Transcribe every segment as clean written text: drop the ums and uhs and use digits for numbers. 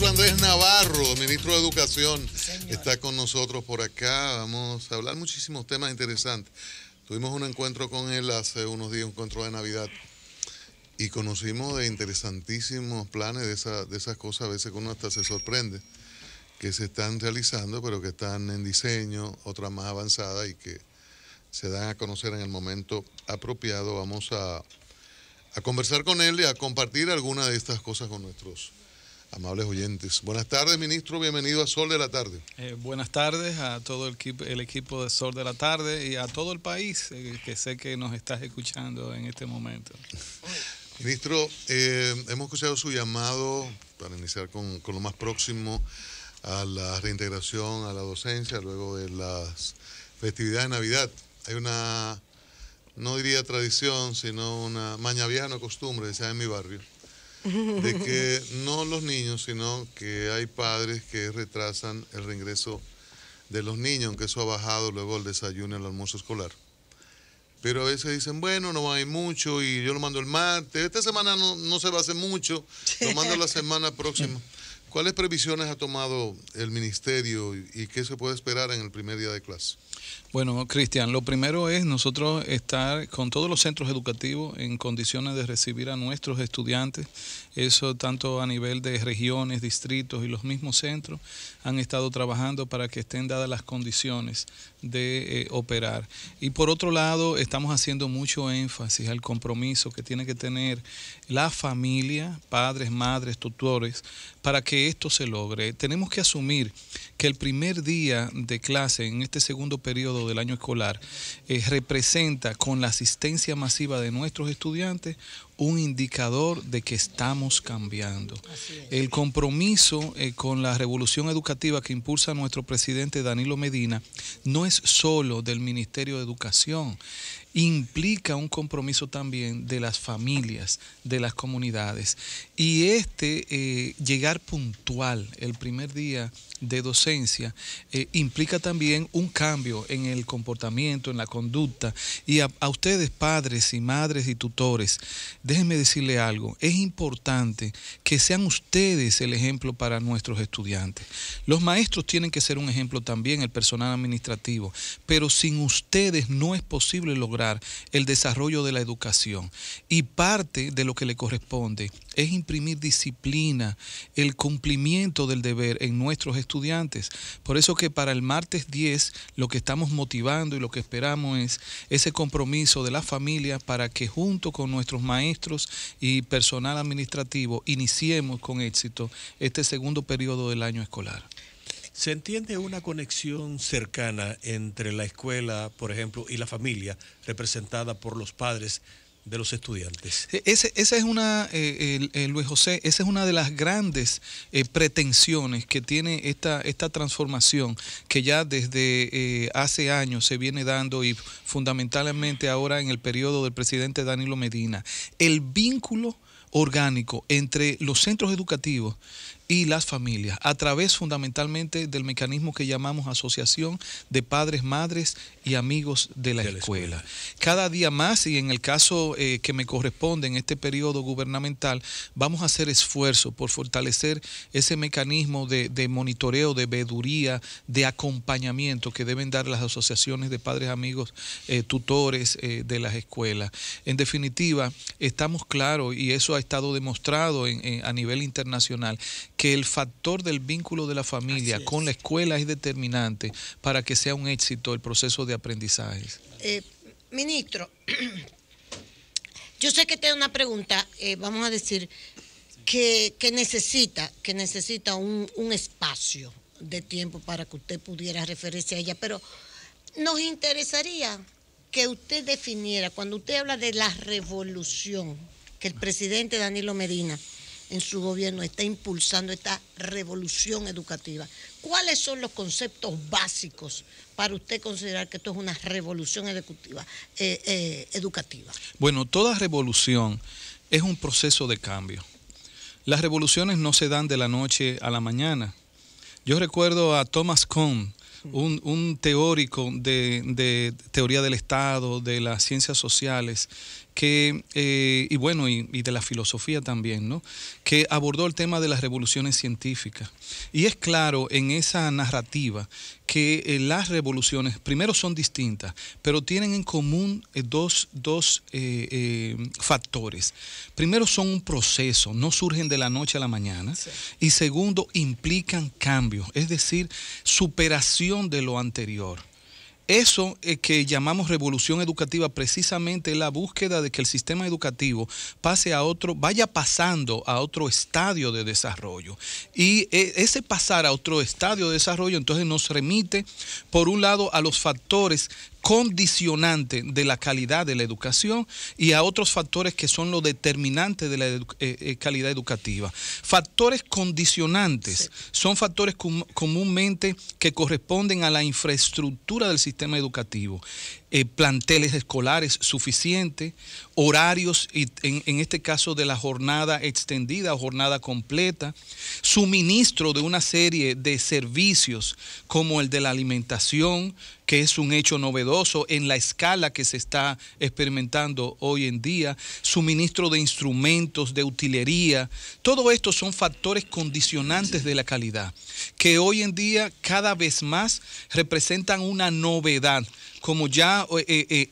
maestro Andrés Navarro, ministro de Educación, está con nosotros por acá. Vamos a hablar muchísimos temas interesantes. Tuvimos un encuentro con él hace unos días, un encuentro de Navidad, y conocimos de interesantísimos planes, de esas cosas a veces que uno hasta se sorprende, que se están realizando, pero que están en diseño, otras más avanzadas y que se dan a conocer en el momento apropiado. Vamos a conversar con él y a compartir algunas de estas cosas con nuestros amables oyentes. Buenas tardes, ministro, bienvenido a Sol de la Tarde. Buenas tardes a todo el equipo de Sol de la Tarde y a todo el país, que sé que nos estás escuchando en este momento. Ministro, hemos escuchado su llamado para iniciar con lo más próximo a la reintegración a la docencia luego de las festividades de Navidad. Hay una, no diría tradición, sino una maña vieja, no costumbre, decía en mi barrio, de que no los niños, sino que hay padres que retrasan el reingreso de los niños, aunque eso ha bajado luego el desayuno y el almuerzo escolar. Pero a veces dicen, bueno, no hay mucho y yo lo mando el martes, esta semana no se va a hacer mucho, lo mando la semana próxima. ¿Cuáles previsiones ha tomado el ministerio y qué se puede esperar en el primer día de clase? Bueno, Cristian, lo primero es nosotros estar con todos los centros educativos en condiciones de recibir a nuestros estudiantes. Eso tanto a nivel de regiones, distritos y los mismos centros han estado trabajando para que estén dadas las condiciones de operar. Y por otro lado, estamos haciendo mucho énfasis al compromiso que tiene que tener la familia, padres, madres, tutores, para que esto se logre. Tenemos que asumir que el primer día de clase en este segundo periodo del año escolar representa, con la asistencia masiva de nuestros estudiantes, un indicador de que estamos cambiando. El compromiso con la revolución educativa que impulsa nuestro presidente Danilo Medina no es solo del Ministerio de Educación, implica un compromiso también de las familias, de las comunidades. Y llegar puntual el primer día de docencia implica también un cambio en el comportamiento, en la conducta. Y a ustedes, padres y madres y tutores, déjenme decirle algo, es importante que sean ustedes el ejemplo para nuestros estudiantes. Los maestros tienen que ser un ejemplo también, el personal administrativo, pero sin ustedes no es posible lograr el desarrollo de la educación. Y parte de lo que le corresponde es imprimir disciplina, el cumplimiento del deber en nuestros estudiantes. Por eso que para el martes 10 lo que estamos motivando y lo que esperamos es ese compromiso de la familia para que junto con nuestros maestros y personal administrativo iniciemos con éxito este segundo periodo del año escolar. ¿Se entiende una conexión cercana entre la escuela, por ejemplo, y la familia representada por los padres de los estudiantes? Esa es una, Luis José, esa es una de las grandes pretensiones que tiene esta transformación que ya desde hace años se viene dando y fundamentalmente ahora en el periodo del presidente Danilo Medina. El vínculo orgánico entre los centros educativos y las familias, a través fundamentalmente del mecanismo que llamamos Asociación de Padres, Madres y Amigos de la Escuela. Cada día más, y en el caso que me corresponde en este periodo gubernamental, vamos a hacer esfuerzo por fortalecer ese mecanismo de monitoreo, de veeduría, de acompañamiento que deben dar las asociaciones de padres, amigos, tutores de las escuelas. En definitiva, estamos claros, y eso ha estado demostrado a nivel internacional, que el factor del vínculo de la familia con la escuela es determinante para que sea un éxito el proceso de aprendizaje. Ministro, yo sé que te da una pregunta, vamos a decir, que necesita un espacio de tiempo para que usted pudiera referirse a ella, pero nos interesaría que usted definiera, cuando usted habla de la revolución, que el presidente Danilo Medina en su gobierno está impulsando esta revolución educativa. ¿Cuáles son los conceptos básicos para usted considerar que esto es una revolución educativa? Bueno, toda revolución es un proceso de cambio. Las revoluciones no se dan de la noche a la mañana. Yo recuerdo a Thomas Kuhn, un teórico de teoría del Estado, de las ciencias sociales, y de la filosofía también, ¿no? Que abordó el tema de las revoluciones científicas. Y es claro en esa narrativa que las revoluciones, primero, son distintas, pero tienen en común dos factores. Primero, son un proceso, no surgen de la noche a la mañana. Sí. Y segundo, implican cambios, es decir, superación de lo anterior. Eso que llamamos revolución educativa precisamente es la búsqueda de que el sistema educativo vaya pasando a otro estadio de desarrollo. Y ese pasar a otro estadio de desarrollo entonces nos remite, por un lado, a los factores condicionante de la calidad de la educación y a otros factores que son los determinantes de la calidad educativa. Factores condicionantes son factores comúnmente que corresponden a la infraestructura del sistema educativo. Planteles escolares suficientes, horarios, en este caso de la jornada extendida o jornada completa, suministro de una serie de servicios como el de la alimentación, que es un hecho novedoso en la escala que se está experimentando hoy en día, suministro de instrumentos, de utilería. Todo esto son factores condicionantes de la calidad, que hoy en día cada vez más representan una novedad, como ya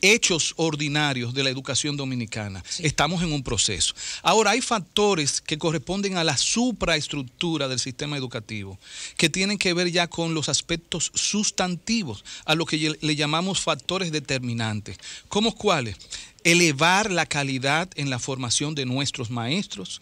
hechos ordinarios de la educación dominicana. Sí. Estamos en un proceso. Ahora, hay factores que corresponden a la supraestructura del sistema educativo, que tienen que ver ya con los aspectos sustantivos, a lo que le llamamos factores determinantes. ¿Cómo cuáles? Elevar la calidad en la formación de nuestros maestros,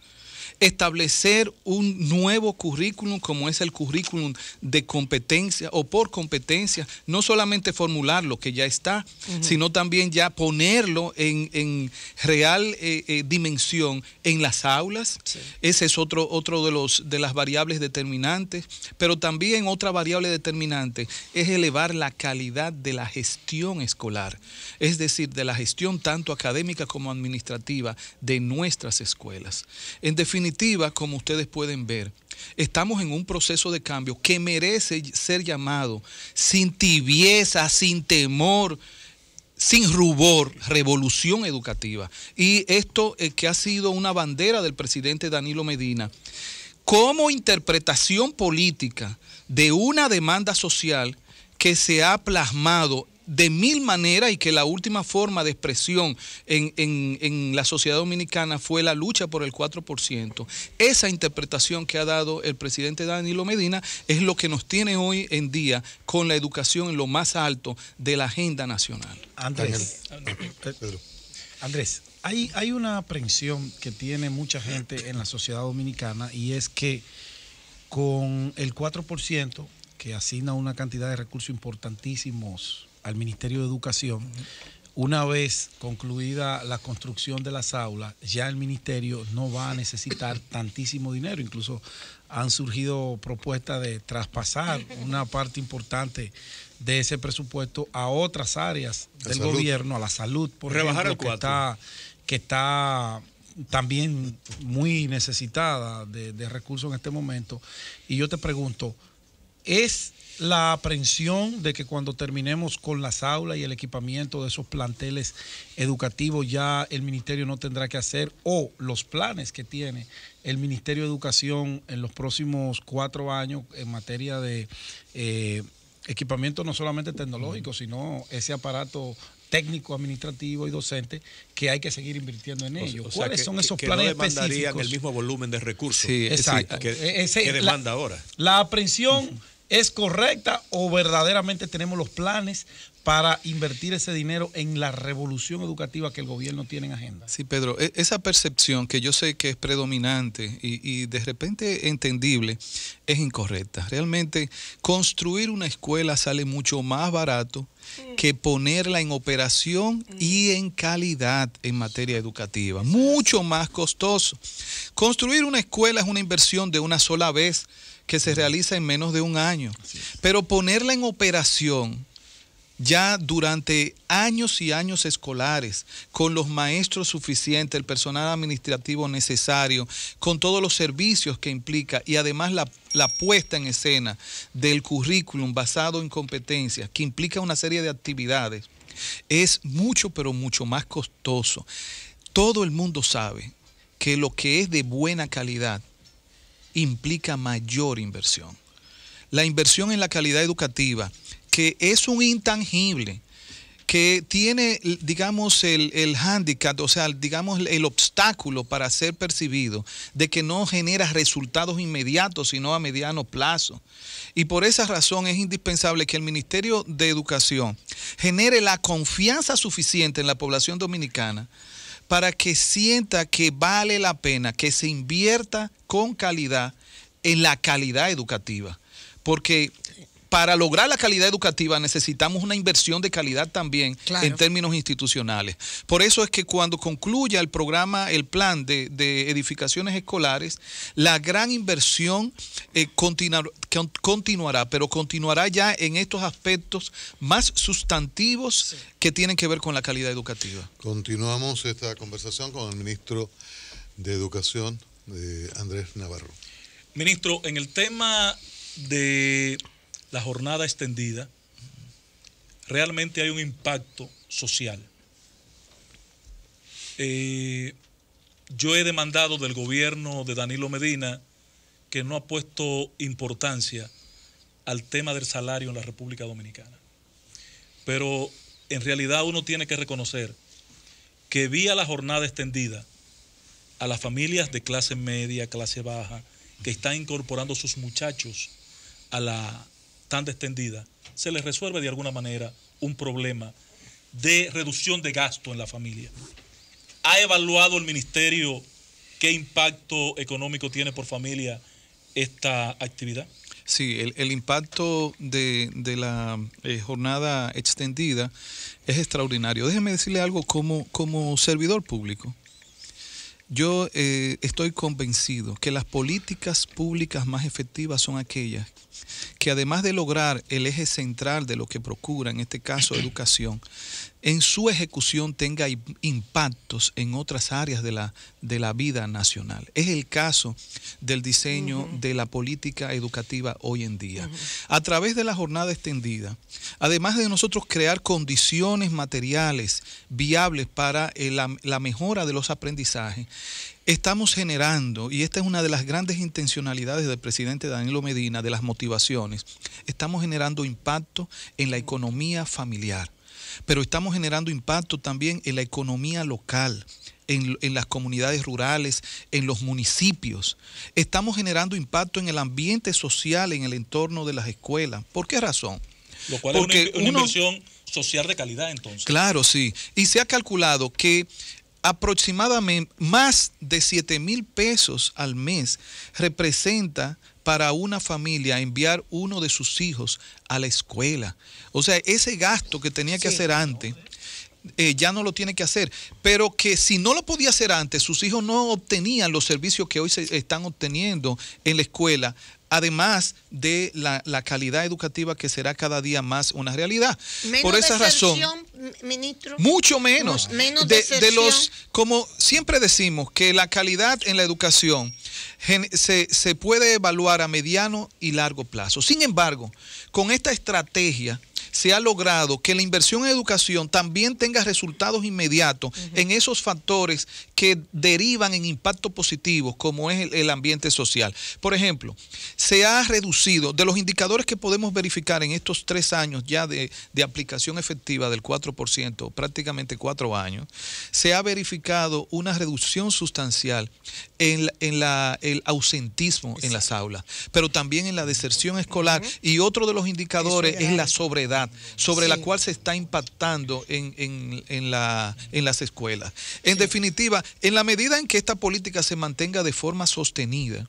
establecer un nuevo currículum como es el currículum de competencia o por competencia, no solamente formular lo que ya está, sino también ya ponerlo en real dimensión en las aulas. Sí. Ese es otro de las variables determinantes, pero también otra variable determinante es elevar la calidad de la gestión escolar, es decir, de la gestión tanto académica como administrativa de nuestras escuelas. En definitiva, como ustedes pueden ver, estamos en un proceso de cambio que merece ser llamado sin tibieza, sin temor, sin rubor, revolución educativa. Y esto que ha sido una bandera del presidente Danilo Medina, como interpretación política de una demanda social que se ha plasmado de mil maneras y que la última forma de expresión en la sociedad dominicana fue la lucha por el 4%. Esa interpretación que ha dado el presidente Danilo Medina es lo que nos tiene hoy en día con la educación en lo más alto de la agenda nacional. Andrés, hay una aprensión que tiene mucha gente en la sociedad dominicana, y es que con el 4%, que asigna una cantidad de recursos importantísimos al Ministerio de Educación, una vez concluida la construcción de las aulas, ya el ministerio no va a necesitar tantísimo dinero. Incluso han surgido propuestas de traspasar una parte importante de ese presupuesto a otras áreas del gobierno, a la salud, por ejemplo, que está también muy necesitada de recursos en este momento. Y yo te pregunto, ¿es la aprensión de que cuando terminemos con las aulas y el equipamiento de esos planteles educativos ya el ministerio no tendrá que hacer, o los planes que tiene el Ministerio de Educación en los próximos 4 años en materia de equipamiento no solamente tecnológico, sino ese aparato técnico, administrativo y docente, que hay que seguir invirtiendo en ello? ¿Cuáles son esos planes no demandarían específicos? El mismo volumen de recursos. Sí, exacto. Que demanda ahora. La aprensión ¿es correcta o verdaderamente tenemos los planes para invertir ese dinero en la revolución educativa que el gobierno tiene en agenda? Sí, Pedro, esa percepción que yo sé que es predominante y de repente entendible es incorrecta. Realmente construir una escuela sale mucho más barato que ponerla en operación y en calidad en materia educativa. Mucho más costoso. Construir una escuela es una inversión de una sola vez que se realiza en menos de un año. Pero ponerla en operación ya durante años y años escolares, con los maestros suficientes, el personal administrativo necesario, con todos los servicios que implica, y además la puesta en escena del currículum basado en competencias, que implica una serie de actividades, es mucho, pero mucho más costoso. todo el mundo sabe que lo que es de buena calidad implica mayor inversión. La inversión en la calidad educativa, que es un intangible, que tiene, digamos, el hándicap, o sea, digamos, el obstáculo para ser percibido, de que no genera resultados inmediatos, sino a mediano plazo. Y por esa razón es indispensable que el Ministerio de Educación genere la confianza suficiente en la población dominicana para que sienta que vale la pena que se invierta con calidad en la calidad educativa. Porque para lograr la calidad educativa necesitamos una inversión de calidad también, claro, en términos institucionales. Por eso es que cuando concluya el programa, el plan de edificaciones escolares, la gran inversión continuará, pero continuará ya en estos aspectos más sustantivos que tienen que ver con la calidad educativa. Continuamos esta conversación con el ministro de Educación, Andrés Navarro. Ministro, en el tema de la jornada extendida, realmente hay un impacto social. Yo he demandado del gobierno de Danilo Medina que no ha puesto importancia al tema del salario en la República Dominicana. Pero en realidad uno tiene que reconocer que vía la jornada extendida a las familias de clase media, clase baja, que están incorporando sus muchachos a la tanda extendida, se les resuelve de alguna manera un problema de reducción de gasto en la familia. ¿Ha evaluado el ministerio qué impacto económico tiene por familia esta actividad? Sí, el impacto de la jornada extendida es extraordinario. Déjeme decirle algo como servidor público. Yo estoy convencido que las políticas públicas más efectivas son aquellas que, además de lograr el eje central de lo que procura, en este caso educación, en su ejecución tenga impactos en otras áreas de la vida nacional. Es el caso del diseño de la política educativa hoy en día. A través de la jornada extendida, además de nosotros crear condiciones materiales viables para la mejora de los aprendizajes, estamos generando, y esta es una de las grandes intencionalidades del presidente Danilo Medina, de las motivaciones, estamos generando impacto en la economía familiar, pero estamos generando impacto también en la economía local, en las comunidades rurales, en los municipios. Estamos generando impacto en el ambiente social, en el entorno de las escuelas. ¿Por qué razón? Lo cual es una inversión social de calidad, entonces. Claro, sí. Y se ha calculado que aproximadamente más de 7,000 pesos al mes representa para una familia enviar uno de sus hijos a la escuela. O sea, ese gasto que tenía que hacer antes, ya no lo tiene que hacer. Pero que si no lo podía hacer antes, sus hijos no obtenían los servicios que hoy se están obteniendo en la escuela, además de la calidad educativa que será cada día más una realidad. Menos por esa razón, ministro. Mucho menos. Menos de los, como siempre decimos, que la calidad en la educación se puede evaluar a mediano y largo plazo. Sin embargo, con esta estrategia se ha logrado que la inversión en educación también tenga resultados inmediatos en esos factores que derivan en impactos positivos, como es el ambiente social. Por ejemplo, se ha reducido, de los indicadores que podemos verificar en estos 3 años ya de aplicación efectiva del 4%, prácticamente 4 años, se ha verificado una reducción sustancial en el ausentismo en las aulas, pero también en la deserción escolar, y otro de los indicadores es la sobriedad, sobre la cual se está impactando en las escuelas. En definitiva, en la medida en que esta política se mantenga de forma sostenida,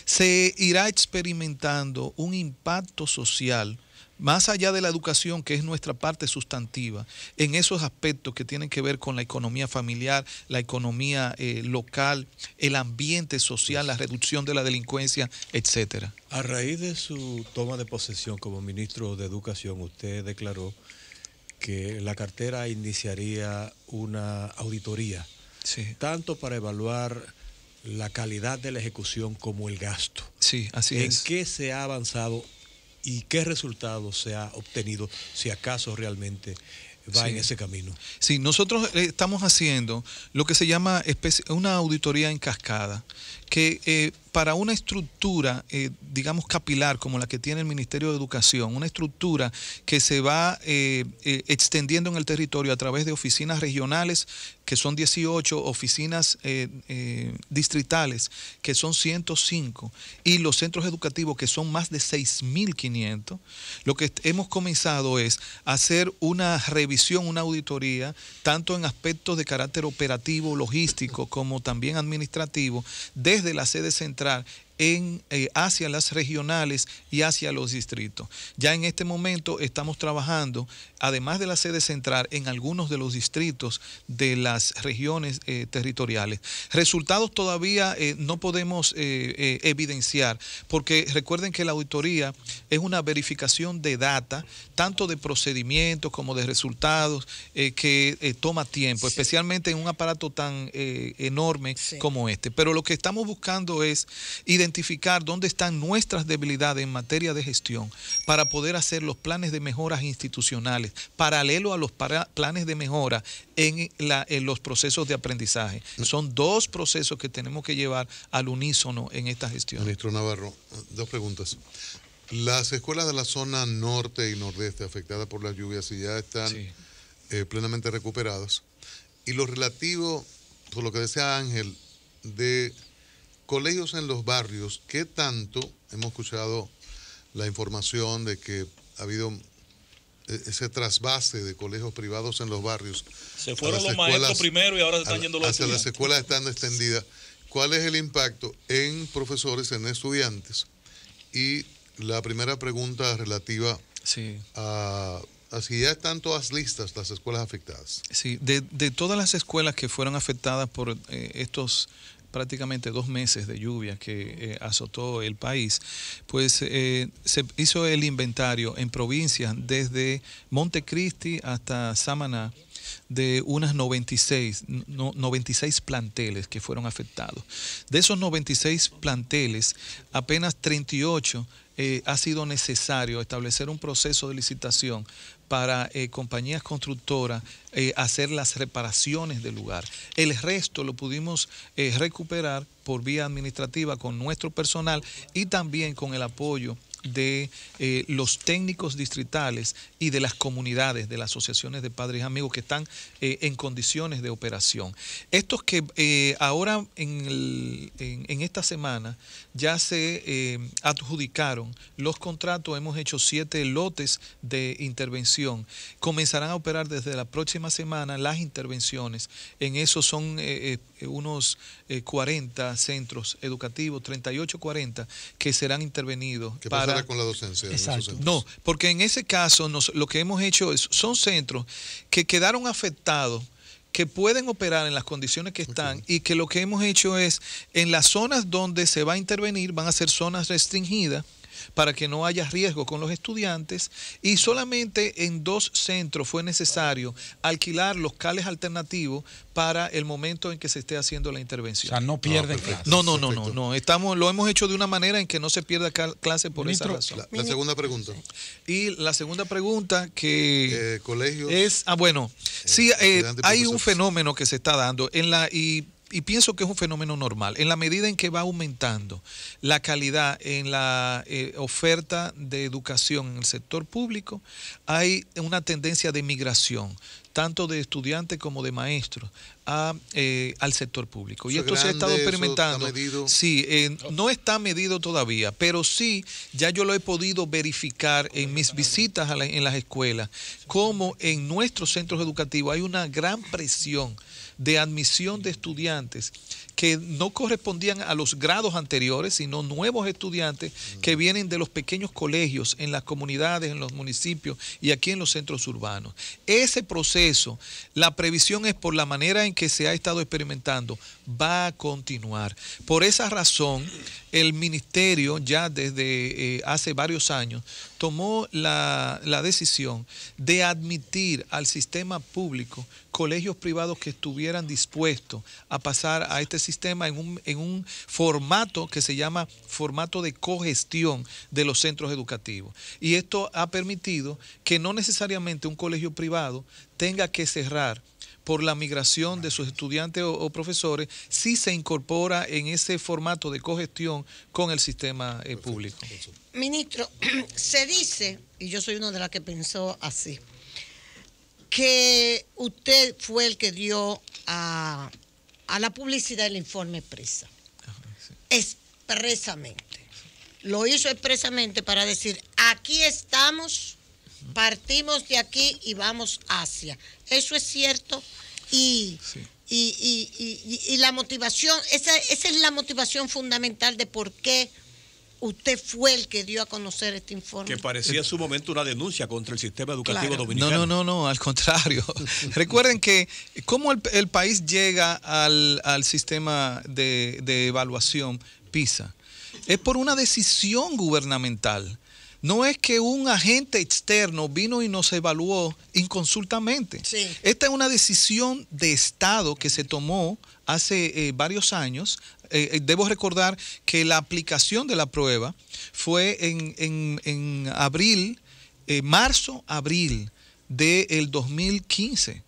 se irá experimentando un impacto social más allá de la educación, que es nuestra parte sustantiva, en esos aspectos que tienen que ver con la economía familiar, la economía local, el ambiente social, la reducción de la delincuencia, etcétera. A raíz de su toma de posesión como ministro de Educación, usted declaró que la cartera iniciaría una auditoría, tanto para evaluar la calidad de la ejecución como el gasto. Sí, así es. ¿En qué se ha avanzado y qué resultados se ha obtenido, si acaso realmente va en ese camino. Sí, nosotros estamos haciendo lo que se llama una auditoría en cascada, que para una estructura, digamos, capilar, como la que tiene el Ministerio de Educación, una estructura que se va extendiendo en el territorio a través de oficinas regionales, que son 18, oficinas distritales, que son 105, y los centros educativos, que son más de 6.500, lo que hemos comenzado es hacer una revisión, una auditoría, tanto en aspectos de carácter operativo, logístico, como también administrativo, desde la sede central hacia las regionales y hacia los distritos. Ya en este momento estamos trabajando, además de la sede central, en algunos de los distritos de las regiones territoriales. Resultados todavía no podemos evidenciar, porque recuerden que la auditoría es una verificación de data, tanto de procedimientos como de resultados, que toma tiempo, especialmente en un aparato tan enorme como este. Pero lo que estamos buscando es identificar dónde están nuestras debilidades en materia de gestión para poder hacer los planes de mejoras institucionales paralelo a los planes de mejora en los procesos de aprendizaje. Son dos procesos que tenemos que llevar al unísono en esta gestión. Ministro Navarro, dos preguntas. Las escuelas de la zona norte y nordeste afectadas por las lluvias ya están plenamente recuperadas. Y lo relativo, por lo que decía Ángel, de colegios en los barrios, ¿qué tanto hemos escuchado la información de que ha habido ese trasvase de colegios privados en los barrios? Se fueron los maestros primero y ahora se están yendo los estudiantes. Las escuelas están extendidas. ¿Cuál es el impacto en profesores, en estudiantes? Y la primera pregunta relativa a si ya están todas listas las escuelas afectadas. Sí, de todas las escuelas que fueron afectadas por estos prácticamente 2 meses de lluvia que azotó el país, pues se hizo el inventario en provincias desde Montecristi hasta Samaná, de unas 96 planteles que fueron afectados. De esos 96 planteles, apenas 38 ha sido necesario establecer un proceso de licitación para compañías constructoras hacer las reparaciones del lugar. El resto lo pudimos recuperar por vía administrativa con nuestro personal y también con el apoyo de los técnicos distritales y de las comunidades, de las asociaciones de padres y amigos que están en condiciones de operación. Estos que ahora en esta semana ya se adjudicaron los contratos, hemos hecho 7 lotes de intervención, comenzarán a operar desde la próxima semana las intervenciones. En eso son unos 40 centros educativos, 38, 40, que serán intervenidos. ¿Qué pasará con la docencia? Exacto. No, porque en ese caso lo que hemos hecho son centros que quedaron afectados, que pueden operar en las condiciones que están y que lo que hemos hecho es, en las zonas donde se va a intervenir, van a ser zonas restringidas para que no haya riesgo con los estudiantes, y solamente en 2 centros fue necesario alquilar locales alternativos para el momento en que se esté haciendo la intervención. O sea, no pierden clase. No. Lo hemos hecho de una manera en que no se pierda clase por esa razón. La segunda pregunta. Y la segunda pregunta que colegios es, sí, hay un fenómeno que se está dando y pienso que es un fenómeno normal. En la medida en que va aumentando la calidad en la oferta de educación en el sector público, hay una tendencia de migración, tanto de estudiantes como de maestros, al sector público. Y esto se ha estado experimentando. Sí, no está medido todavía, pero sí, ya yo lo he podido verificar en mis visitas en las escuelas, como en nuestros centros educativos hay una gran presión de admisión de estudiantes que no correspondían a los grados anteriores, sino nuevos estudiantes que vienen de los pequeños colegios en las comunidades, en los municipios y aquí en los centros urbanos. Ese proceso, la previsión es, por la manera en que se ha estado experimentando, va a continuar. Por esa razón, el ministerio ya desde hace varios años tomó la decisión de admitir al sistema público colegios privados que estuvieran dispuestos a pasar a este sistema en un formato que se llama formato de cogestión de los centros educativos. Y esto ha permitido que no necesariamente un colegio privado tenga que cerrar por la migración de sus estudiantes o profesores, si se incorpora en ese formato de cogestión con el sistema público. Ministro, se dice, y yo soy una de las que pensó así, que usted fue el que dio a la publicidad el informe Prisa. Sí. Expresamente. Lo hizo expresamente para decir, aquí estamos, partimos de aquí y vamos hacia. Eso es cierto. Y la motivación, esa es la motivación fundamental de por qué usted fue el que dio a conocer este informe. Que parecía en su momento una denuncia contra el sistema educativo dominicano. No, al contrario. Recuerden que cómo el país llega al sistema de evaluación PISA. Es por una decisión gubernamental. No es que un agente externo vino y nos evaluó inconsultamente. Sí. Esta es una decisión de Estado que se tomó hace varios años. Debo recordar que la aplicación de la prueba fue en abril, marzo-abril del 2015.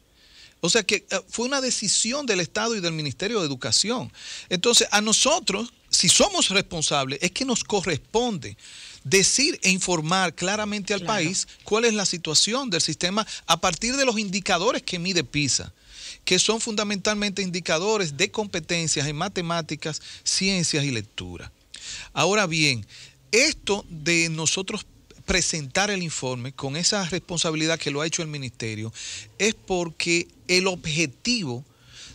O sea que fue una decisión del Estado y del Ministerio de Educación. Entonces, a nosotros, si somos responsables, es que nos corresponde decir e informar claramente al país cuál es la situación del sistema a partir de los indicadores que mide PISA, que son fundamentalmente indicadores de competencias en matemáticas, ciencias y lectura. Ahora bien, esto de nosotros presentar el informe con esa responsabilidad que lo ha hecho el ministerio es porque el objetivo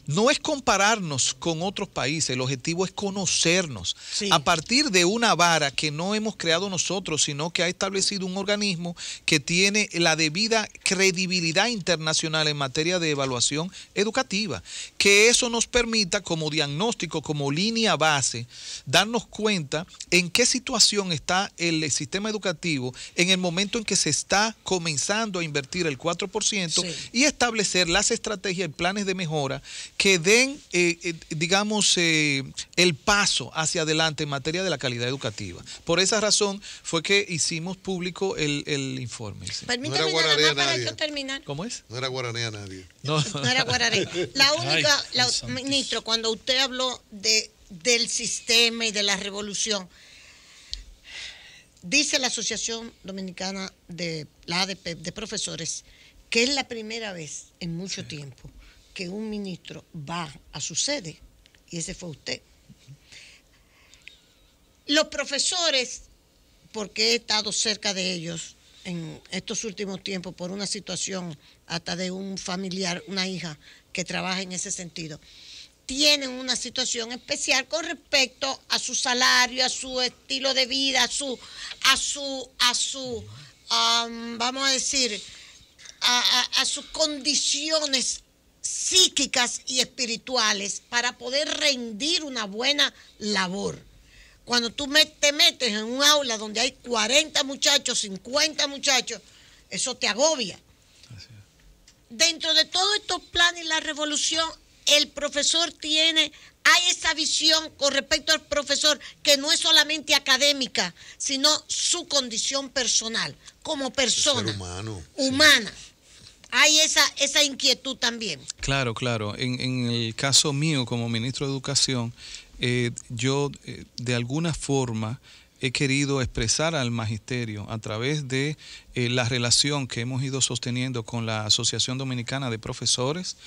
no es compararnos con otros países, el objetivo es conocernos a partir de una vara que no hemos creado nosotros, sino que ha establecido un organismo que tiene la debida credibilidad internacional en materia de evaluación educativa. Que eso nos permita como diagnóstico, como línea base, darnos cuenta en qué situación está el sistema educativo en el momento en que se está comenzando a invertir el 4% y establecer las estrategias y planes de mejora que den, digamos, el paso hacia adelante en materia de la calidad educativa. Por esa razón fue que hicimos público el informe. Sí. Permítame nada más para yo terminar. ¿Cómo es? No era guaraní a nadie. No era guaraní. La única, ministro, cuando usted habló del sistema y de la revolución, dice la Asociación Dominicana de la ADP de Profesores que es la primera vez en mucho tiempo que un ministro va a su sede, y ese fue usted. Los profesores, porque he estado cerca de ellos en estos últimos tiempos por una situación hasta de un familiar, una hija que trabaja en ese sentido, tienen una situación especial con respecto a su salario, a su estilo de vida, vamos a decir, a sus condiciones psíquicas y espirituales para poder rendir una buena labor. Cuando tú te metes en un aula donde hay 40 muchachos, 50 muchachos, eso te agobia. Dentro de todos estos planes y la revolución, el profesor hay esa visión con respecto al profesor que no es solamente académica, sino su condición personal, como persona humana. Hay esa inquietud también. Claro. En el caso mío como ministro de Educación, yo de alguna forma he querido expresar al magisterio a través de la relación que hemos ido sosteniendo con la Asociación Dominicana de Profesores,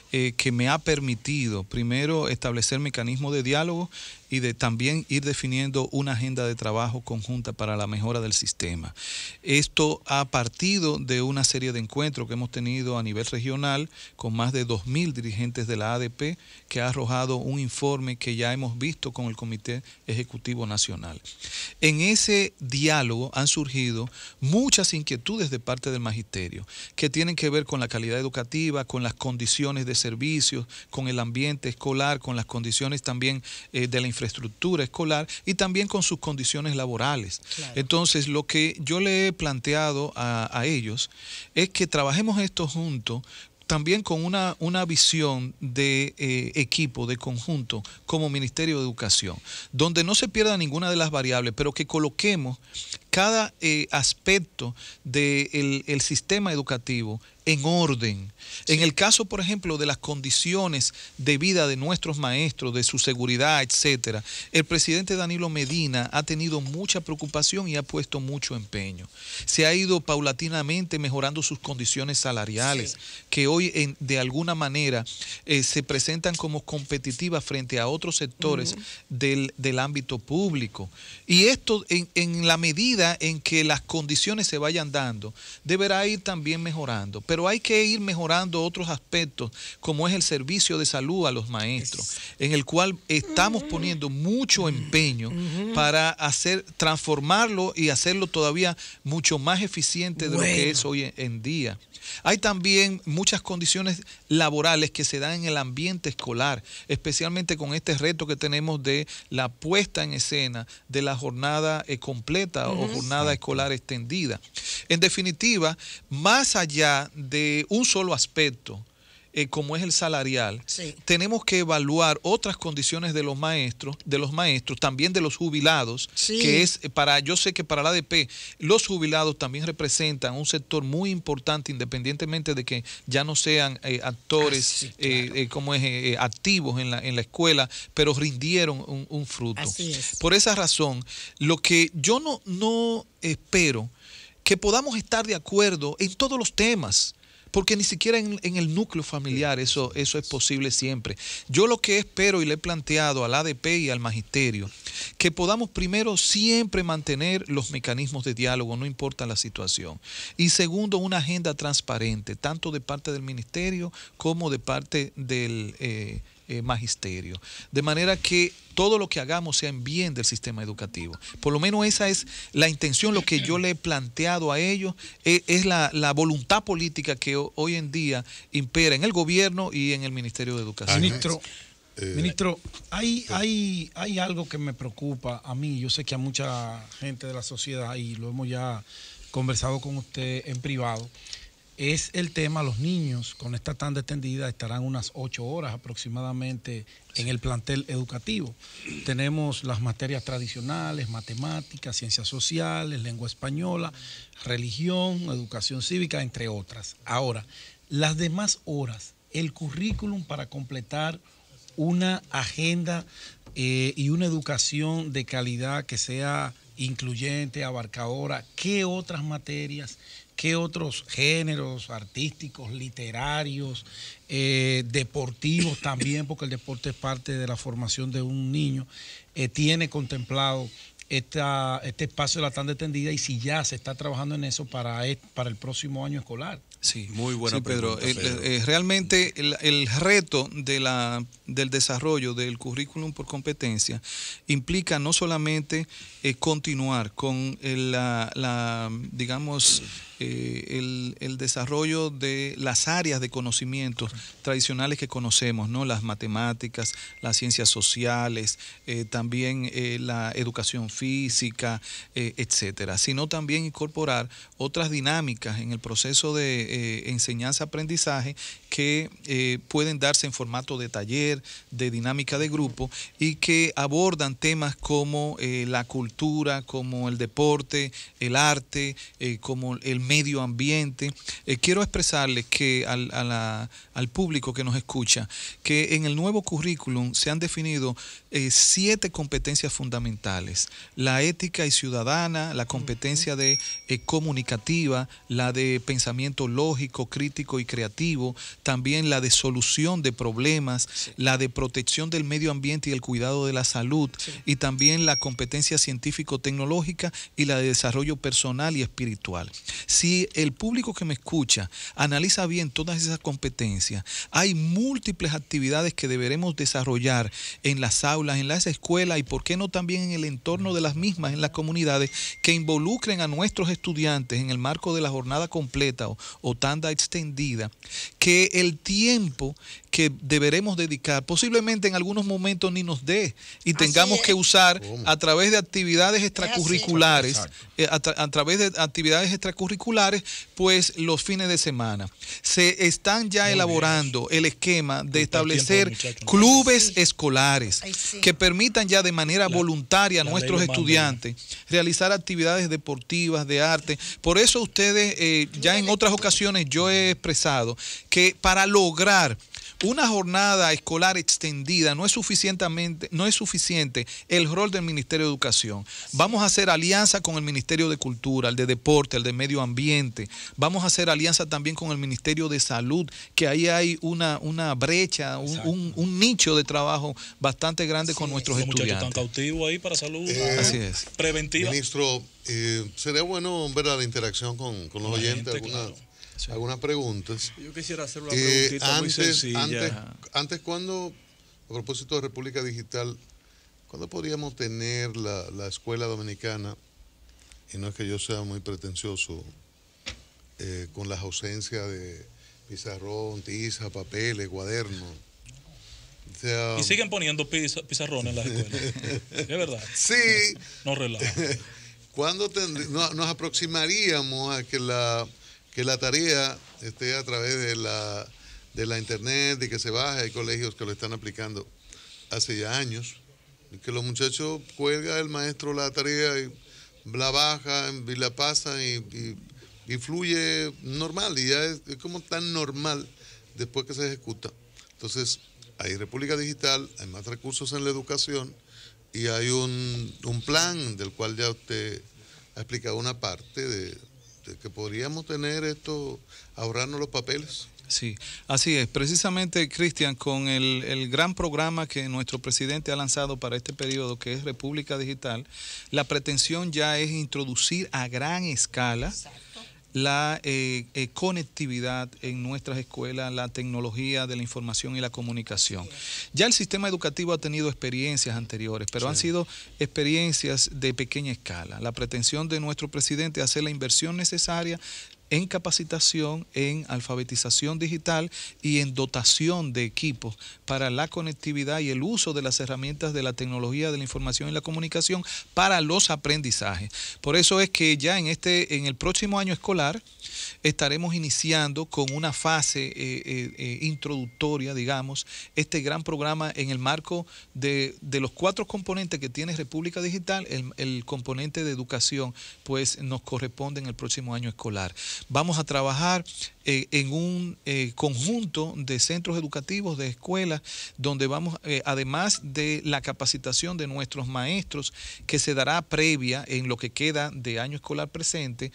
que me ha permitido primero establecer mecanismos de diálogo y de también ir definiendo una agenda de trabajo conjunta para la mejora del sistema. Esto ha partido de una serie de encuentros que hemos tenido a nivel regional con más de 2.000 dirigentes de la ADP, que ha arrojado un informe que ya hemos visto con el Comité Ejecutivo Nacional. En ese diálogo han surgido muchas inquietudes de parte del magisterio que tienen que ver con la calidad educativa, con las condiciones de servicios, con el ambiente escolar, con las condiciones también de la infraestructura escolar y también con sus condiciones laborales. Claro. Entonces, lo que yo le he planteado a ellos es que trabajemos esto juntos, también con una visión de equipo, de conjunto, como Ministerio de Educación, donde no se pierda ninguna de las variables, pero que coloquemos cada aspecto del sistema educativo en orden. En el caso, por ejemplo, de las condiciones de vida de nuestros maestros, de su seguridad, etcétera, el presidente Danilo Medina ha tenido mucha preocupación y ha puesto mucho empeño. Se ha ido paulatinamente mejorando sus condiciones salariales, que hoy de alguna manera se presentan como competitivas frente a otros sectores del ámbito público. Y esto, en la medida en que las condiciones se vayan dando, deberá ir también mejorando. Pero hay que ir mejorando otros aspectos, como es el servicio de salud a los maestros, en el cual estamos poniendo mucho empeño para transformarlo y hacerlo todavía mucho más eficiente de lo que es hoy en día. Hay también muchas condiciones laborales que se dan en el ambiente escolar, especialmente con este reto que tenemos de la puesta en escena de la jornada completa o jornada escolar extendida. En definitiva, más allá de un solo aspecto, como es el salarial, tenemos que evaluar otras condiciones de los maestros, también de los jubilados, que es yo sé que para la ADP los jubilados también representan un sector muy importante, independientemente de que ya no sean actores activos en la escuela, pero rindieron un fruto. Así es. Por esa razón, lo que yo no espero que podamos estar de acuerdo en todos los temas, porque ni siquiera en el núcleo familiar eso es posible siempre. Yo lo que espero, y le he planteado al ADP y al magisterio, que podamos primero siempre mantener los mecanismos de diálogo, no importa la situación. Y segundo, una agenda transparente, tanto de parte del ministerio como de parte del magisterio. De manera que todo lo que hagamos sea en bien del sistema educativo. Por lo menos esa es la intención, lo que yo le he planteado a ellos, es la voluntad política que hoy en día impera en el gobierno y en el Ministerio de Educación. Ministro, hay algo que me preocupa a mí, yo sé que a mucha gente de la sociedad, y lo hemos ya conversado con usted en privado, es el tema, los niños con esta tanda extendida estarán unas 8 horas aproximadamente en el plantel educativo. Tenemos las materias tradicionales, matemáticas, ciencias sociales, lengua española, religión, educación cívica, entre otras. Ahora, las demás horas, el currículum para completar una agenda y una educación de calidad que sea incluyente, abarcadora, ¿qué otras materias, qué otros géneros artísticos, literarios, deportivos también, porque el deporte es parte de la formación de un niño, tiene contemplado este espacio de la tanda extendida, y si ya se está trabajando en eso para el próximo año escolar? Sí, muy buena Pedro. pregunta, Realmente el reto del desarrollo del currículum por competencia implica no solamente continuar con el desarrollo de las áreas de conocimientos tradicionales que conocemos, ¿no? Las matemáticas, las ciencias sociales, también la educación física, etcétera, sino también incorporar otras dinámicas en el proceso de enseñanza-aprendizaje que pueden darse en formato de taller, de dinámica de grupo, y que abordan temas como la cultura, como el deporte, el arte, como el medio ambiente. Quiero expresarles que al público que nos escucha, que en el nuevo currículum se han definido 7 competencias fundamentales: la ética y ciudadana, la competencia de comunicativa, la de pensamiento lógico, crítico y creativo, también la de solución de problemas, la de protección del medio ambiente y el cuidado de la salud, y también la competencia científico-tecnológica y la de desarrollo personal y espiritual. Si el público que me escucha analiza bien todas esas competencias, hay múltiples actividades que deberemos desarrollar en las aulas, en las escuelas, y por qué no también en el entorno de las mismas, en las comunidades, que involucren a nuestros estudiantes en el marco de la jornada completa o tanda extendida, que el tiempo que deberemos dedicar, posiblemente en algunos momentos ni nos dé y tengamos que usar a través de actividades extracurriculares, a través de actividades extracurriculares, pues los fines de semana. Se están ya elaborando el esquema de establecer clubes escolares que permitan ya de manera voluntaria a nuestros estudiantes realizar actividades deportivas, de arte. Por eso ustedes, ya en otras ocasiones yo he expresado que para lograr una jornada escolar extendida no es suficiente el rol del Ministerio de Educación. Vamos a hacer alianza con el Ministerio de Cultura, el de Deporte, el de Medio Ambiente. Vamos a hacer alianza también con el Ministerio de Salud, que ahí hay una brecha, un nicho de trabajo bastante grande con nuestros estudiantes. Los muchachos están cautivos ahí para salud así es. Preventiva. Ministro, sería bueno ver la interacción con los oyentes, algunas preguntas. Yo quisiera hacer una preguntita muy sencilla. Antes, ¿cuándo, a propósito de República Digital, cuándo podríamos tener la escuela dominicana, y no es que yo sea muy pretencioso, con las ausencias de pizarrón, tiza, papeles, cuadernos? O sea, y siguen poniendo pizarrones en las escuelas. ¿Es verdad? Sí. No relajo. ¿Cuándo nos aproximaríamos a que la tarea esté a través de la internet y que se baje? Hay colegios que lo están aplicando hace ya años, y que los muchachos cuelga el maestro la tarea y la baja y la pasa y fluye normal, y ya es como tan normal después que se ejecuta. Entonces, hay República Digital, hay más recursos en la educación y hay un plan del cual ya usted ha explicado una parte de que podríamos tener esto, ahorrarnos los papeles. Sí, así es. Precisamente, Cristian, con el gran programa que nuestro presidente ha lanzado para este periodo, que es República Digital, la pretensión ya es introducir a gran escala la conectividad en nuestras escuelas, la tecnología de la información y la comunicación. Ya el sistema educativo ha tenido experiencias anteriores, pero han sido experiencias de pequeña escala. La pretensión de nuestro presidente es hacer la inversión necesaria en capacitación, en alfabetización digital y en dotación de equipos para la conectividad y el uso de las herramientas de la tecnología de la información y la comunicación para los aprendizajes. Por eso es que ya en el próximo año escolar estaremos iniciando con una fase introductoria, digamos, este gran programa en el marco de los 4 componentes que tiene República Digital. El componente de educación pues nos corresponde en el próximo año escolar. Vamos a trabajar en un conjunto de centros educativos, de escuelas, donde vamos, además de la capacitación de nuestros maestros, que se dará previa en lo que queda de año escolar presente,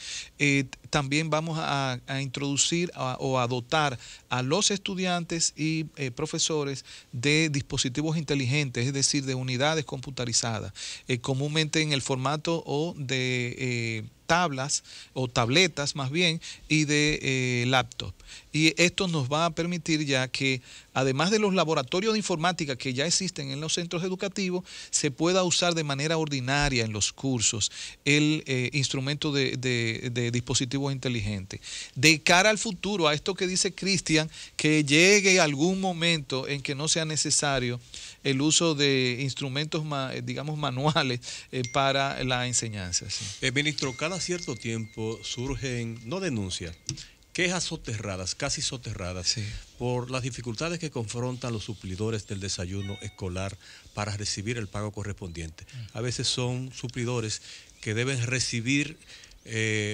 también vamos a introducir o a dotar a los estudiantes y profesores de dispositivos inteligentes, es decir, de unidades computarizadas, comúnmente en el formato o de tablas o tabletas más bien, y de laptop. Y esto nos va a permitir ya que, además de los laboratorios de informática que ya existen en los centros educativos, se pueda usar de manera ordinaria en los cursos el instrumento de dispositivos inteligentes. De cara al futuro, a esto que dice Cristian, que llegue algún momento en que no sea necesario el uso de instrumentos, digamos, manuales para la enseñanza. ¿Sí? Ministro, cada cierto tiempo surgen, no denuncias, quejas soterradas, casi soterradas, sí, por las dificultades que confrontan los suplidores del desayuno escolar para recibir el pago correspondiente. A veces son suplidores que deben recibir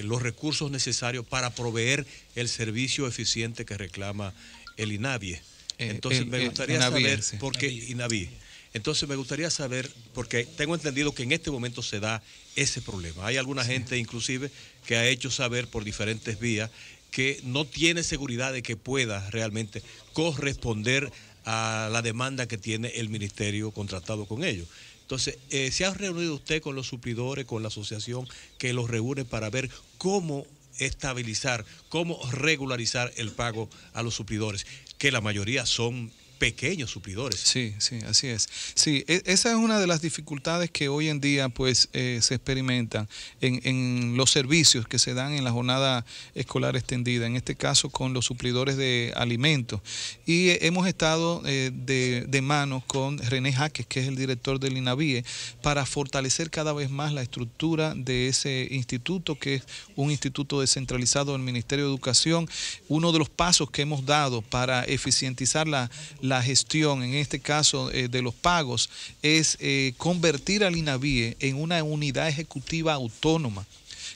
los recursos necesarios para proveer el servicio eficiente que reclama el INAVIE. Entonces me gustaría saber, porque INAVIE. Entonces me gustaría saber, porque tengo entendido que en este momento se da ese problema. Hay alguna gente inclusive que ha hecho saber por diferentes vías que no tiene seguridad de que pueda realmente corresponder a la demanda que tiene el ministerio contratado con ellos. Entonces, ¿se ha reunido usted con los suplidores, con la asociación que los reúne para ver cómo estabilizar, cómo regularizar el pago a los suplidores, que la mayoría son pequeños suplidores. Sí, sí, así es. Sí, esa es una de las dificultades que hoy en día pues se experimentan en los servicios que se dan en la jornada escolar extendida, en este caso con los suplidores de alimentos. Y hemos estado de manos con René Jaques, que es el director del INAVIE, para fortalecer cada vez más la estructura de ese instituto, que es un instituto descentralizado del Ministerio de Educación. Uno de los pasos que hemos dado para eficientizar la gestión, en este caso de los pagos, es convertir al INAVIE en una unidad ejecutiva autónoma,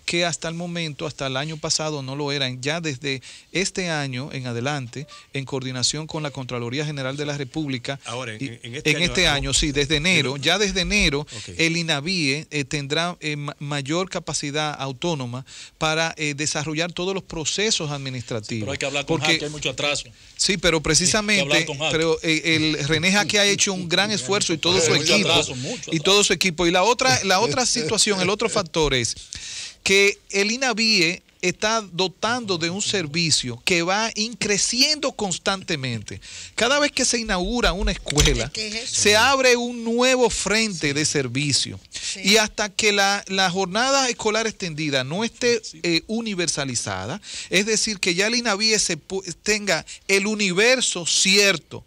que hasta el momento, hasta el año pasado no lo eran. Ya desde este año en adelante, en coordinación con la Contraloría General de la República, ahora en este año, sí, desde enero, ya desde enero, el INAVIE tendrá mayor capacidad autónoma para desarrollar todos los procesos administrativos. Pero hay que hablar con Jaque, hay mucho atraso. Sí, pero precisamente, pero el René Jaque ha hecho un gran esfuerzo y todo su equipo, y todo su equipo. Y la otra situación, el otro factor es que el INAVIE está dotando de un servicio que va creciendo constantemente. Cada vez que se inaugura una escuela, se abre un nuevo frente de servicio. Sí. Y hasta que la jornada escolar extendida no esté universalizada, es decir, que ya el INAVIE tenga el universo cierto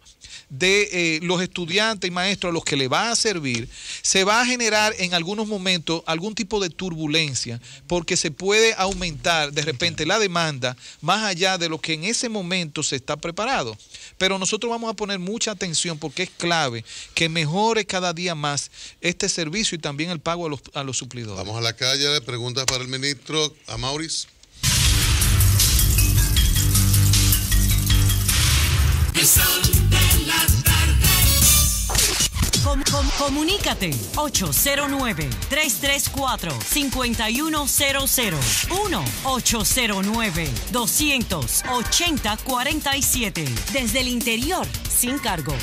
de los estudiantes y maestros a los que le va a servir, se va a generar en algunos momentos algún tipo de turbulencia, porque se puede aumentar de repente la demanda más allá de lo que en ese momento se está preparado. Pero nosotros vamos a poner mucha atención, porque es clave que mejore cada día más este servicio y también el pago a los suplidores. Vamos a la calle, preguntas para el ministro. A Maurice. Comunícate 809-334-5100 1-809-280-47 desde el interior sin cargos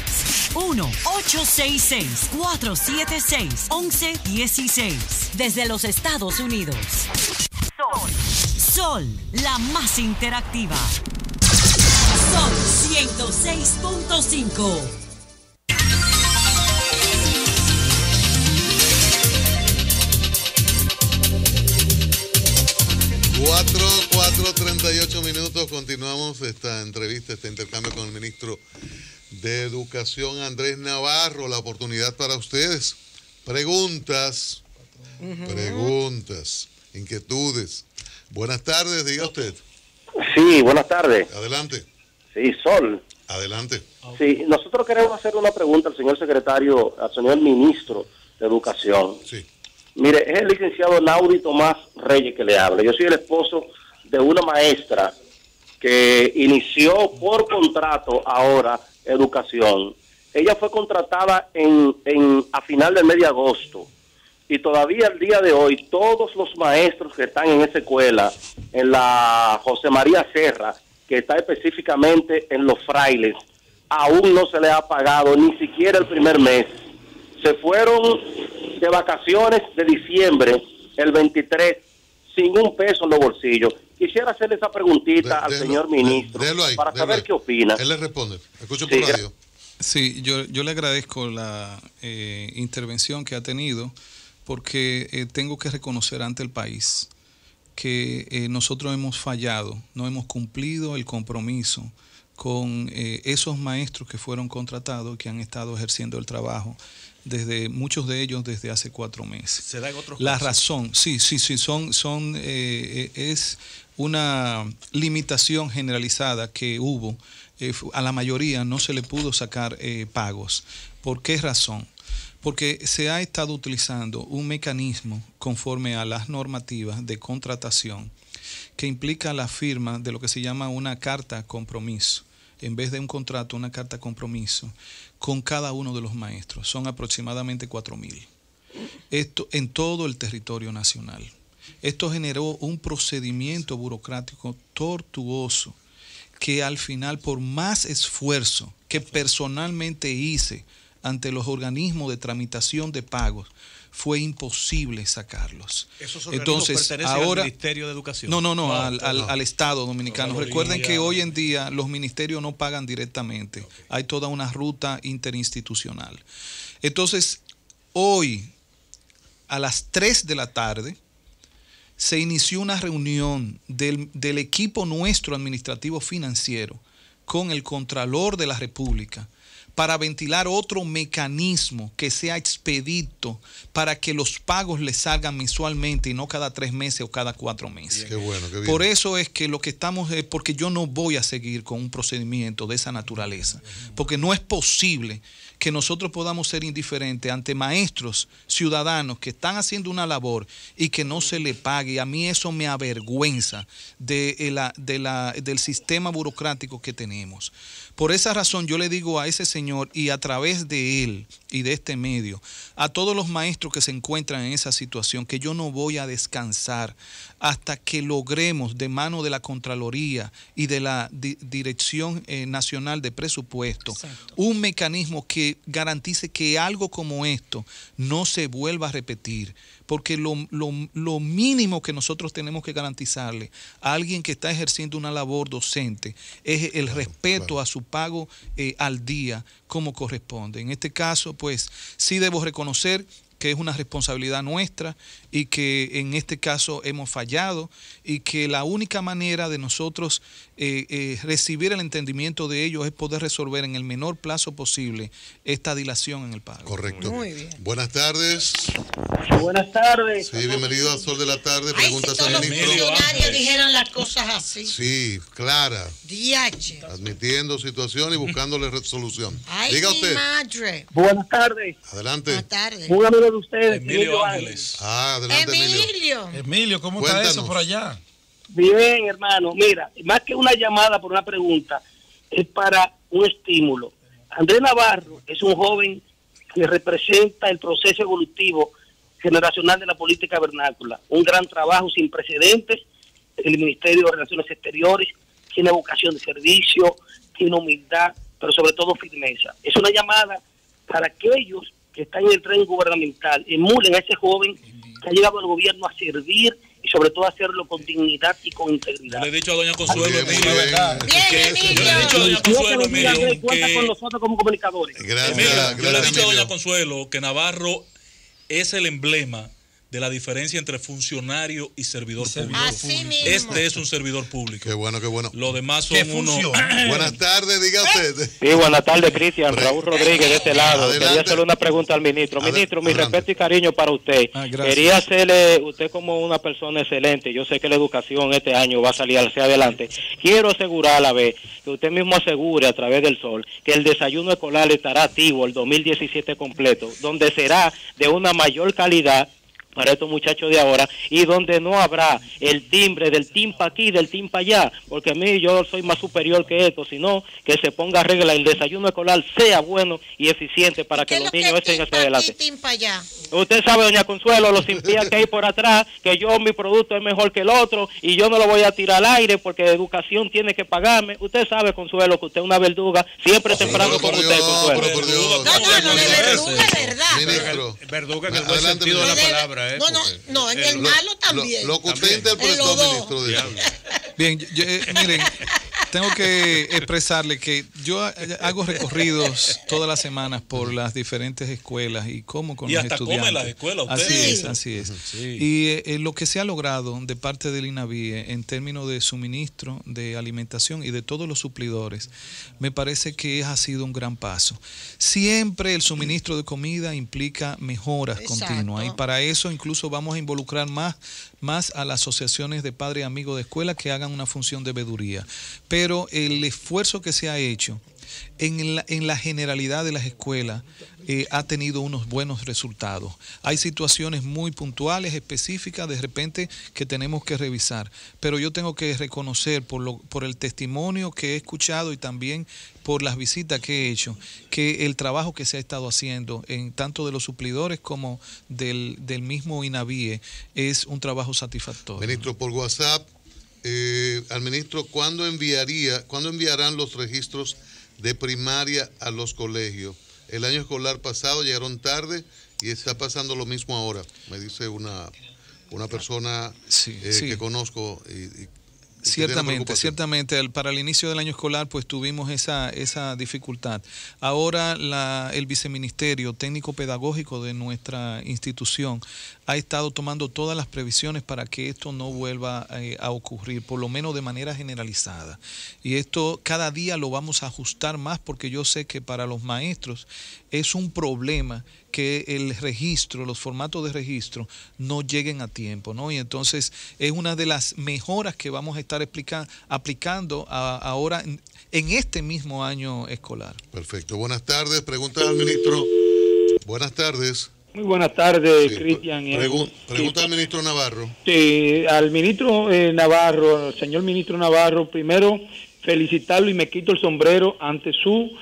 1-866-476-1116 desde los Estados Unidos. Sol, la más interactiva. Sol 106.5. 4:38 minutos. Continuamos esta entrevista, este intercambio con el ministro de Educación, Andrés Navarro. La oportunidad para ustedes. Preguntas, inquietudes. Buenas tardes, diga usted. Sí, buenas tardes. Adelante. Sí, Sol. Adelante. Sí, nosotros queremos hacer una pregunta al señor secretario, al señor ministro de Educación. Sí. Mire, es el licenciado Naudi Tomás Reyes que le habla. Yo soy el esposo de una maestra que inició por contrato ahora educación. Ella fue contratada a final del mes de agosto. Y todavía al día de hoy, todos los maestros que están en esa escuela, en la José María Serra, que está específicamente en Los Frailes, aún no se le ha pagado ni siquiera el primer mes. Se fueron de vacaciones de diciembre, el 23, sin un peso en los bolsillos. Quisiera hacerle esa preguntita al señor ministro para saber qué opina. Él le responde. Escucho por radio. Sí, yo le agradezco la intervención que ha tenido, porque tengo que reconocer ante el país que nosotros hemos fallado, no hemos cumplido el compromiso con esos maestros que fueron contratados, que han estado ejerciendo el trabajo muchos de ellos desde hace 4 meses. ¿Se da en otros La casos? razón, sí, es una limitación generalizada que hubo. A la mayoría no se le pudo sacar pagos. ¿Por qué razón? Porque se ha estado utilizando un mecanismo conforme a las normativas de contratación que implica la firma de lo que se llama una carta compromiso. En vez de un contrato, una carta compromiso con cada uno de los maestros. Son aproximadamente 4,000. Esto en todo el territorio nacional. Esto generó un procedimiento burocrático tortuoso que al final, por más esfuerzo que personalmente hice ante los organismos de tramitación de pagos, fue imposible sacarlos. ¿Esos organismos pertenecen al Ministerio de Educación? No, al Estado Dominicano. Recuerden que hoy en día los ministerios no pagan directamente. Hay toda una ruta interinstitucional. Entonces, hoy, a las 3 de la tarde, se inició una reunión del equipo nuestro administrativo financiero con el Contralor de la República para ventilar otro mecanismo que sea expedito para que los pagos les salgan mensualmente y no cada 3 meses o cada 4 meses. Qué bueno, qué bien. Por eso es que lo que estamos es porque yo no voy a seguir con un procedimiento de esa naturaleza, porque no es posible que nosotros podamos ser indiferentes ante maestros, ciudadanos que están haciendo una labor y que no se le pague. A mí eso me avergüenza del sistema burocrático que tenemos. Por esa razón yo le digo a ese señor y a través de él y de este medio, a todos los maestros que se encuentran en esa situación, que yo no voy a descansar hasta que logremos de mano de la Contraloría y de la Dirección Nacional de Presupuesto un mecanismo que garantice que algo como esto no se vuelva a repetir. Porque lo mínimo que nosotros tenemos que garantizarle a alguien que está ejerciendo una labor docente es el respeto a su pago al día como corresponde. En este caso, pues sí debo reconocer que es una responsabilidad nuestra y que en este caso hemos fallado y que la única manera de nosotros recibir el entendimiento de ellos es poder resolver en el menor plazo posible esta dilación en el pago. Correcto. Muy bien. Buenas tardes. Buenas tardes. Sí, bienvenido a Sol de la Tarde. Preguntas al los ministro. funcionarios dijeran las cosas así. Sí, clara. Diache. Admitiendo situación y buscándole resolución. Ay, Diga mi usted. madre. Buenas tardes. Adelante. Buenas tardes. Un amigo de ustedes, Emilio Ángeles. Adelante, Emilio. Emilio, ¿cómo Cuéntanos. está eso por allá? Bien, hermano. Mira, más que una llamada por una pregunta, es para un estímulo. Andrés Navarro es un joven que representa el proceso evolutivo generacional de la política vernácula. Un gran trabajo sin precedentes en el Ministerio de Relaciones Exteriores. Tiene vocación de servicio, tiene humildad, pero sobre todo firmeza. Es una llamada para aquellos que están en el tren gubernamental, emulen a ese joven que ha llegado al gobierno a servir y sobre todo a hacerlo con dignidad y con integridad. Yo le he dicho a doña Consuelo, Bien, muy Emilio, bien. yo le he dicho a doña Consuelo, Emilio, cuenta con nosotros como comunicadores. Gracias, Emilio, yo le he gracias, dicho a doña Emilio. Consuelo que Navarro es el emblema de la diferencia entre funcionario y servidor público. Así mismo. Este es un servidor público. Qué bueno, qué bueno. Los demás son ¿Qué unos... funciona? Buenas tardes, diga usted. Sí, buenas tardes, Cristian. Raúl Rodríguez de este lado. Adelante. Quería hacerle una pregunta al ministro. Ministro, mi Adelante. respeto y cariño para usted. Gracias. Quería hacerle, usted como una persona excelente, yo sé que la educación este año va a salir hacia adelante. Quiero asegurar a la vez que usted mismo asegure a través del Sol que el desayuno escolar estará activo el 2017 completo, donde será de una mayor calidad para estos muchachos de ahora y donde no habrá el timbre del timpa aquí, del timpa allá, porque a mí yo soy más superior que esto, sino que se ponga regla, el desayuno escolar sea bueno y eficiente para que los niños estén hacia adelante. Usted sabe, doña Consuelo, los impías que hay por atrás, que mi producto es mejor que el otro y yo no lo voy a tirar al aire porque educación tiene que pagarme. Usted sabe, Consuelo, que usted es una verduga, siempre temprano con usted, Consuelo. Pero por Dios. No, de verduga es verdad. Ministro. Verduga en el buen Adelante, sentido de la ministro. palabra. No, en el malo también. Lo que usted interpretó, En los dos. ministro. Dígame. Bien, miren, tengo que expresarle que yo hago recorridos todas las semanas por las diferentes escuelas y como con Y los hasta estudiantes. come en las escuelas usted. Así es. Sí. Y lo que se ha logrado de parte del INAVIE en términos de suministro, de alimentación y de todos los suplidores, me parece que ha sido un gran paso. Siempre el suministro de comida implica mejoras continuas y para eso incluso vamos a involucrar más a las asociaciones de padres y amigos de escuela que hagan una función de veeduría. Pero el esfuerzo que se ha hecho en la generalidad de las escuelas ha tenido unos buenos resultados. Hay situaciones muy puntuales, específicas, de repente que tenemos que revisar, pero yo tengo que reconocer por el testimonio que he escuchado y también por las visitas que he hecho, que el trabajo que se ha estado haciendo en tanto de los suplidores como del mismo INAVIE es un trabajo satisfactorio. Ministro, por WhatsApp, al ministro, ¿cuándo enviarán los registros de primaria a los colegios? el año escolar pasado, llegaron tarde y está pasando lo mismo ahora, me dice una persona que conozco y Ciertamente, para el inicio del año escolar pues tuvimos esa dificultad. Ahora el viceministerio técnico pedagógico de nuestra institución ha estado tomando todas las previsiones para que esto no vuelva a ocurrir, por lo menos de manera generalizada. Y esto cada día lo vamos a ajustar más, porque yo sé que para los maestros es un problema que el registro, los formatos de registro no lleguen a tiempo, ¿no? Y entonces es una de las mejoras que vamos a estar aplicando ahora en este mismo año escolar. Perfecto. Buenas tardes. Pregunta al ministro. Buenas tardes. Muy buenas tardes, Cristian. Pregunta al ministro Navarro. Sí, al ministro Navarro, señor ministro Navarro, primero felicitarlo y me quito el sombrero ante su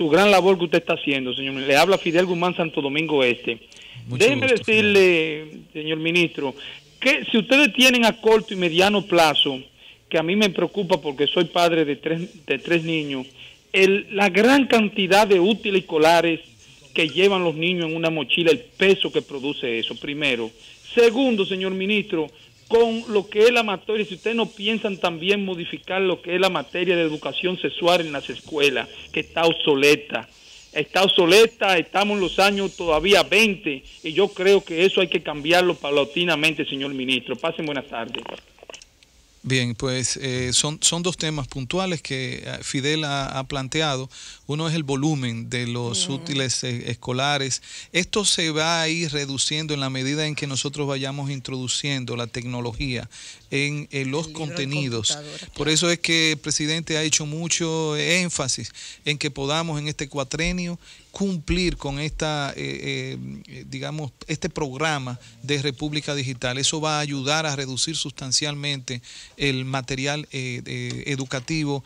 gran labor que usted está haciendo, señor. Le habla Fidel Guzmán, Santo Domingo Este. Déjeme decirle, señor ministro, que si ustedes tienen a corto y mediano plazo, que a mí me preocupa porque soy padre de tres niños, la gran cantidad de útiles escolares que llevan los niños en una mochila, el peso que produce eso, primero. Segundo, señor ministro, con lo que es la materia, si ustedes no piensan también modificar lo que es la materia de educación sexual en las escuelas, que está obsoleta, estamos en los años todavía 20, y yo creo que eso hay que cambiarlo paulatinamente, señor ministro. Pasen buenas tardes. Bien, pues son dos temas puntuales que Fidel ha planteado. Uno es el volumen de los útiles escolares. Esto se va a ir reduciendo en la medida en que nosotros vayamos introduciendo la tecnología en los contenidos. Por eso es que el presidente ha hecho mucho énfasis en que podamos en este cuatrenio cumplir con digamos, este programa de República Digital. Eso va a ayudar a reducir sustancialmente el material educativo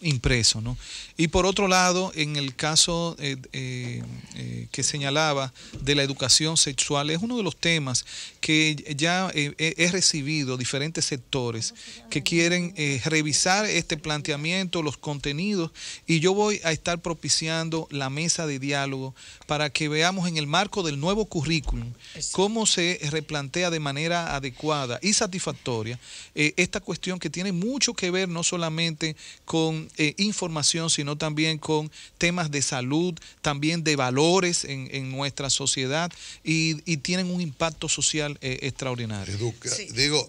impreso, ¿no? Y por otro lado, en el caso que señalaba de la educación sexual, es uno de los temas que ya he recibido diferentes sectores que quieren revisar este planteamiento, los contenidos, y yo voy a estar propiciando la mesa de diálogo para que veamos en el marco del nuevo currículum cómo se replantea de manera adecuada y satisfactoria esta cuestión que tiene mucho que ver no solamente con información, sino también con temas de salud, también de valores en nuestra sociedad, y tienen un impacto social extraordinario.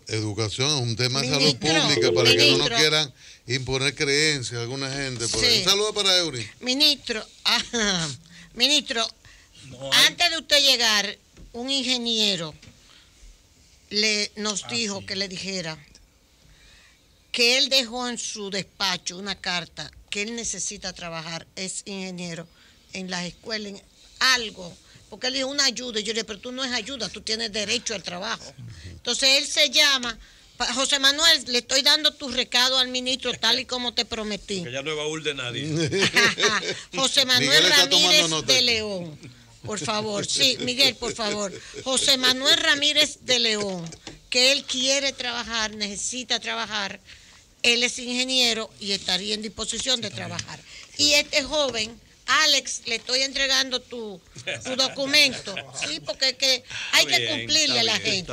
Educación es un tema de salud pública, para que no nos quieran imponer creencias a alguna gente. Por ahí. Un saludo para Eury. Ministro, antes de usted llegar, un ingeniero nos dijo que le dijera que él dejó en su despacho una carta que él necesita trabajar, es ingeniero, en las escuelas, en algo, porque él dijo una ayuda, y yo le dije, pero tú no es ayuda, tú tienes derecho al trabajo. Entonces él se llama José Manuel, le estoy dando tu recado al ministro tal y como te prometí. Que ya no es baúl de nadie. José Manuel Ramírez de León, por favor. Sí, Miguel, por favor. José Manuel Ramírez de León, que él quiere trabajar, necesita trabajar. Él es ingeniero y estaría en disposición de trabajar. Y este joven, Alex, le estoy entregando tu documento. Sí, porque hay que cumplirle a la gente.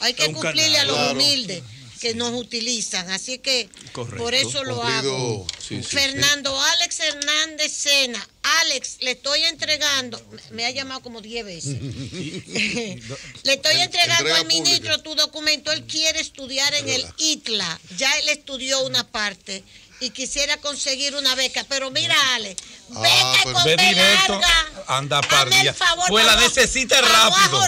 Hay que cumplirle a los humildes que nos utilizan. Así que por eso lo hago. Fernando Alex Hernández Sena. Alex, le estoy entregando, me ha llamado como 10 veces. Le estoy entregando al ministro tu documento. Él quiere estudiar en el ITLA. Ya él estudió una parte y quisiera conseguir una beca, pero mira, Ale, beca con B larga, anda pardía, pues la necesita rápido.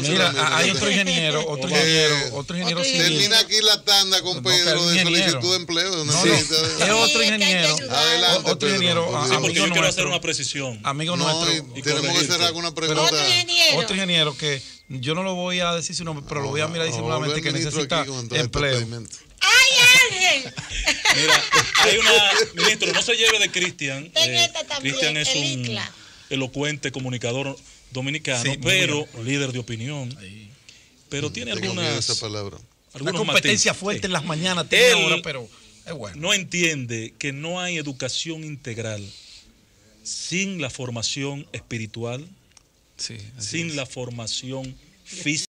Mira, hay otro ingeniero civil. Termina aquí la tanda con Pedro de solicitud de empleo. Es otro ingeniero. Adelante, otro ingeniero, sí, porque yo quiero hacer una precisión. Amigo nuestro. Tenemos que cerrar con una pregunta. Otro ingeniero que yo no lo voy a decir su nombre, pero lo voy a mirar disimuladamente, que necesita empleo. ¡Ay, Ángel! Mira, hay ministro, no se lleve de Cristian. Cristian es un elocuente comunicador dominicano, pero líder de opinión. Pero tiene algunas una competencia fuerte en las mañanas, tiene ahora, pero es bueno. No entiende que no hay educación integral sin la formación espiritual, sin la formación física,